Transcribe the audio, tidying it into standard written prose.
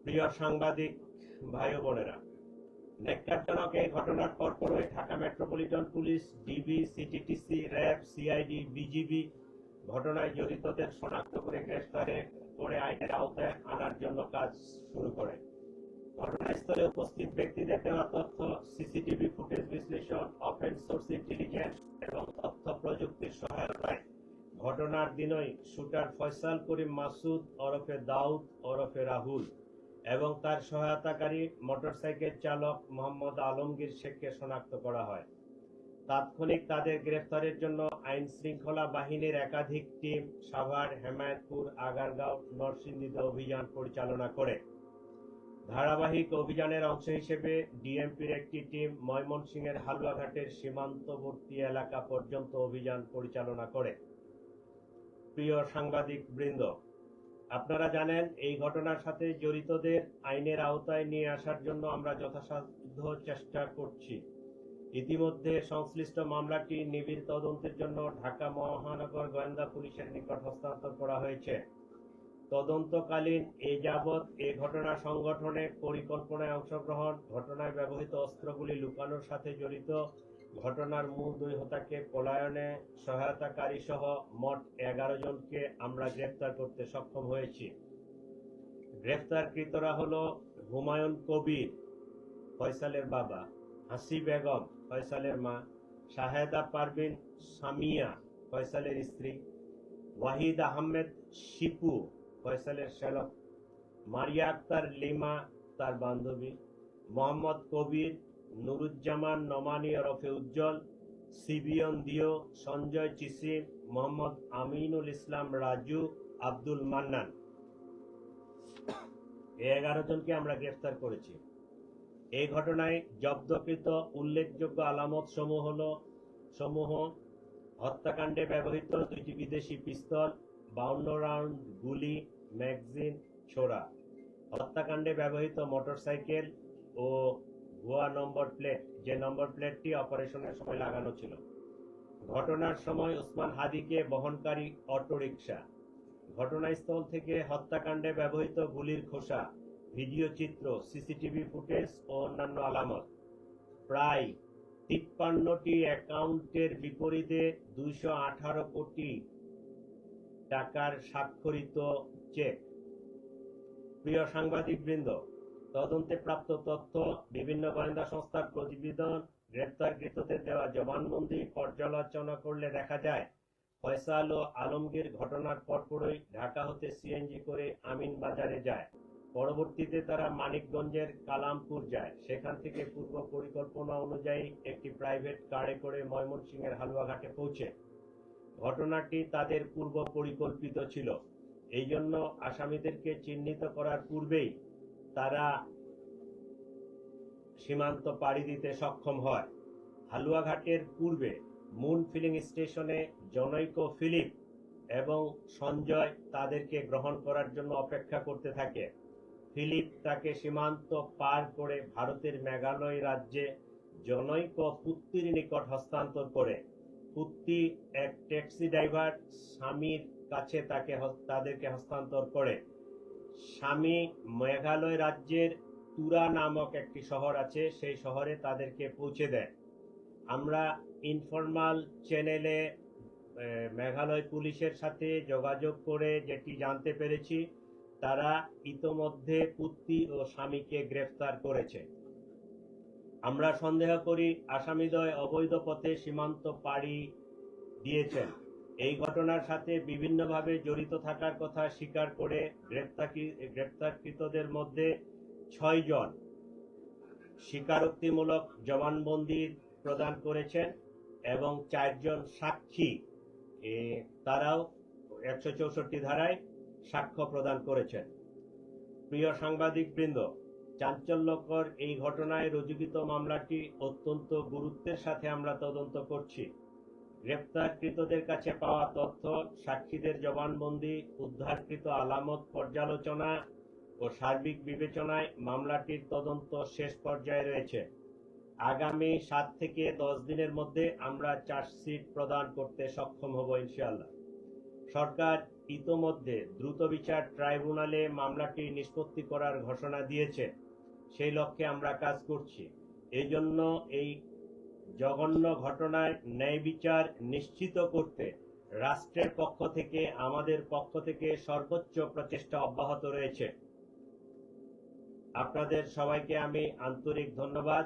প্রিয় সাংবাদিক ভাই ও বোনেরা, ন্যাক্কারজনক এই ঘটনার পরপরই Dhaka metropolitan police, DB, CTTC, RAB, CID, BGB ঘটনায় জড়িতদের শনাক্ত করে গ্রেফতারে করে আইনের আওতায় আনার জন্য কাজ শুরু করে। ঘটনাস্থলে উপস্থিত ব্যক্তিদের দেওয়া তথ্য, সিসিটিভি ফুটেজ বিশ্লেষণ, ওপেন সোর্স ইন্টেলিজেন্স এবং তথ্য প্রযুক্তির সহায়তায় ঘটনার দিনই শুটার ফয়সাল করিম মাসুদ ওরফে দাউদ ওরফে রাহুল এবং তার সহায়তাকারী মোটরসাইকেল চালক মোহাম্মদ আলমগীর শেখকে শনাক্ত করা হয়। তাৎক্ষণিক তাদের গ্রেফতারের জন্য আইন শৃঙ্খলা বাহিনীর একাধিক টিম সাভার, হেমায়েতপুর, আগারগাঁও, নরসিংদীতে অভিযান পরিচালনা করে। ধারাবাহিক অভিযানের অংশ হিসেবে ডিএমপির একটি টিম ময়মনসিংহের হালুয়াঘাটের সীমান্তবর্তী এলাকা পর্যন্ত অভিযান পরিচালনা করে। প্রিয় সাংবাদিক বৃন্দ, আপনারা জানেন এই ঘটনার সাথে জড়িতদের আইনের আওতায় নিয়ে আসার জন্য আমরা যথাসাধ্য চেষ্টা করছি। ইতিমধ্যে সংশ্লিষ্ট মামলাটি নিবিড় তদন্তের জন্য ঢাকা মহানগর গোয়েন্দা পুলিশের নিকট হস্তান্তর করা হয়েছে। তদন্তকালীন এ যাবৎ এ ঘটনা সংগঠনে পরিকল্পনায় অংশগ্রহণ, ঘটনায় ব্যবহৃত অস্ত্রগুলি লুকানোর সাথে জড়িত, ঘটনার মূল দুই হোতাকে পলায়নে সহায়তাকারী সহ মোট 11 জনকে আমরা গ্রেফতার করতে সক্ষম হয়েছি। গ্রেফতারকৃতরা হলো হুমায়ুন কবির, ফয়সালের বাবা; হাসি বেগম, ফয়সালের মা; শাহেদা পারভিন সামিয়া, ফয়সালের স্ত্রী; ওয়াহিদ আহমেদ শিপু, ফয়সালের শ্যালক; মারিয়া আক্তার লিমা, তার বান্ধবী; মোহাম্মদ কবির, নুরুজ্জামান নমানি ওরফে উজ্জ্বল, সিবিয়ন দিও, সঞ্জয় চিসিম, মোহাম্মদ আমিনুল ইসলাম রাজু, আব্দুল মান্নান। এই 11 জনকে আমরা গ্রেফতার করেছি। এই ঘটনায় জব্দকৃত উল্লেখযোগ্য আলামত সমূহ: হত্যাকাণ্ডে ব্যবহৃত 2টি বিদেশি পিস্তল, 52 রাউন্ড গুলি, ম্যাগাজিন, ছোরা; হত্যাকাণ্ডে ব্যবহৃত মোটরসাইকেল ও ভুয়া নম্বর প্লেট, যে নম্বর প্লেটটি অপারেশনের সময় লাগানো ছিল; ঘটনার সময় ওসমান হাদিকে বহনকারী অটোরিকশা; ঘটনাস্থল থেকে হত্যাকাণ্ডে ব্যবহৃত গুলির খোসা, ভিডিও চিত্র, সিসিটিভি ফুটেজ ও অন্যান্য আলামত; প্রায় 53টি অ্যাকাউন্টের বিপরীতে 218 কোটি টাকার স্বাক্ষরিত চেক। প্রিয় সাংবাদিকবৃন্দ, তদন্তে প্রাপ্ত তথ্য, বিভিন্ন গোয়েন্দা সংস্থার প্রতিবেদন, গ্রেপ্তারকৃতদের দেওয়া জবানবন্দি পর্যালোচনা করলে দেখা যায় ফয়সাল ও আলমগীর ঘটনার পরপরই ঢাকা হতে সিএনজি করে আমিনবাজারে যায়। পরবর্তীতে তারা মানিকগঞ্জের কালামপুর যায়। সেখান থেকে পূর্ব পরিকল্পনা অনুযায়ী একটি প্রাইভেট কারে করে ময়মনসিংহের হালুয়াঘাটে পৌঁছে। ঘটনাটি তাদের পূর্ব পরিকল্পিত ছিল। এই জন্য আসামিদেরকে চিহ্নিত করার পূর্বেই তারা সীমান্ত পাড়ি দিতে সক্ষম হয়। হালুয়াঘাটের পূর্বে মুন ফিলিং স্টেশনে জনৈক ফিলিপ এবং সঞ্জয় তাদেরকে গ্রহণ করার জন্য অপেক্ষা করতে থাকে। ফিলিপ তাকে সীমান্ত পার করে ভারতের মেঘালয় রাজ্যে জনৈক পুত্তির নিকট হস্তান্তর করে। পুত্তি এক ট্যাক্সি ড্রাইভার স্বামীর কাছে তাদেরকে হস্তান্তর করে। স্বামী মেঘালয় রাজ্যের তুরা নামক একটি শহর আছে, সেই শহরে তাদেরকে পৌঁছে দেয়। আমরা ইনফরমাল চ্যানেলে মেঘালয় পুলিশের সাথে যোগাযোগ করে যেটি জানতে পেরেছি, তারা ইতোমধ্যে পুত্তি ও স্বামীকে গ্রেফতার করেছে। আমরা সন্দেহ করি আসামিদ্বয় অবৈধ পথে সীমান্ত পাড়ি দিয়েছেন। এই ঘটনার সাথে বিভিন্নভাবে জড়িত থাকার কথা স্বীকার করে গ্রেপ্তারকৃতদের মধ্যে 6 জন স্বীকারোক্তিমূলক জবানবন্দি প্রদান করেছেন এবং 4 জন সাক্ষী তারাও 164 ধারায় সাক্ষ্য প্রদান করেছেন। প্রিয় সাংবাদিকবৃন্দ, চাঞ্চল্যকর এই ঘটনায় রুজুকৃত মামলাটি অত্যন্ত গুরুত্বের সাথে আমরা তদন্ত করছি। গ্রেপ্তারকৃতদের কাছে পাওয়া তথ্য, সাক্ষীদের জবানবন্দি, উদ্ধারকৃত আলামত পর্যালোচনা ও সার্বিক বিবেচনায় মামলাটির তদন্ত শেষ পর্যায়ে রয়েছে। আগামী 7 থেকে 10 দিনের মধ্যে আমরা চার্জশিট প্রদান করতে সক্ষম হব ইনশাআল্লাহ। সরকার ইতোমধ্যে দ্রুত বিচার ট্রাইব্যুনালে মামলাটি নিষ্পত্তি করার ঘোষণা দিয়েছে। সেই লক্ষ্যে আমরা কাজ করছি। এই জন্য এই জঘন্য ঘটনায় ন্যায় বিচার নিশ্চিত করতে রাষ্ট্রের পক্ষ থেকে, আমাদের পক্ষ থেকে সর্বোচ্চ প্রচেষ্টা অব্যাহত রয়েছে। আপনাদের সবাইকে আমি আন্তরিক ধন্যবাদ